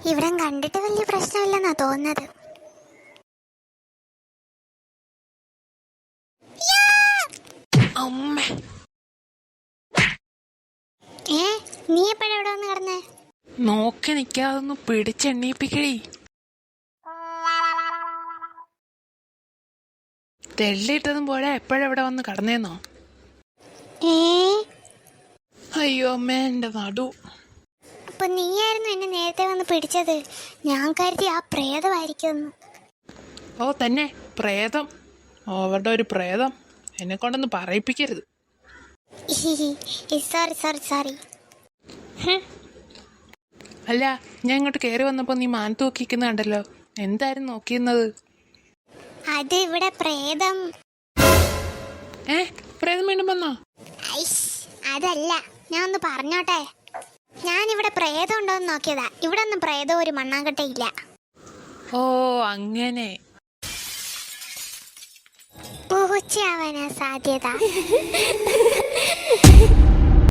ഇവിടം കണ്ടിട്ട് വലിയ പ്രശ്നമില്ലെന്നാ തോന്നുന്നത്. നീ എപ്പോഴാ ഇവിടെ വന്ന് കിടന്നേ? നോക്കി നിക്കാതൊന്ന് പിടിച്ചെണ്ണീപ്പിക്കടി. തെള്ളിയിട്ടതും പോലെ എപ്പോഴെവിടെ വന്ന് കടന്നേന്നോ? അയ്യോ അമ്മ, എന്റെ നടു. അപ്പൊ നീയായിരുന്നു എന്നെ നേരത്തെ വന്ന് പിടിച്ചത്. ഞാൻ കരുതി ആ പ്രേതമായിരിക്കും. ഓ തന്നെ, പ്രേതം. അവരുടെ ഒരു പ്രേതം. എന്നെ കൊണ്ടൊന്ന് പറയിപ്പിക്കരുത്. സോറി. അല്ല, ഞാൻ ഇങ്ങോട്ട് കയറി വന്നപ്പോ നീ മാൻ തൂക്കിക്കുന്ന കണ്ടല്ലോ. എന്തായിരുന്നു നോക്കിയിരുന്നത്? അത് ഇവിടെ പ്രേതം. പ്രേതം വീണ്ടും വന്നോ? അതല്ല, ഞാൻ ഒന്ന് പറഞ്ഞോട്ടെ. ഞാനിവിടെ പ്രേതം ഉണ്ടോന്ന് നോക്കിയതാ. ഇവിടെ ഒന്നും പ്രേതം ഒരു മണ്ണാങ്കട്ടയില്ല. ഓ അങ്ങനെ. പൂച്ചയാവാനാ സാധ്യത.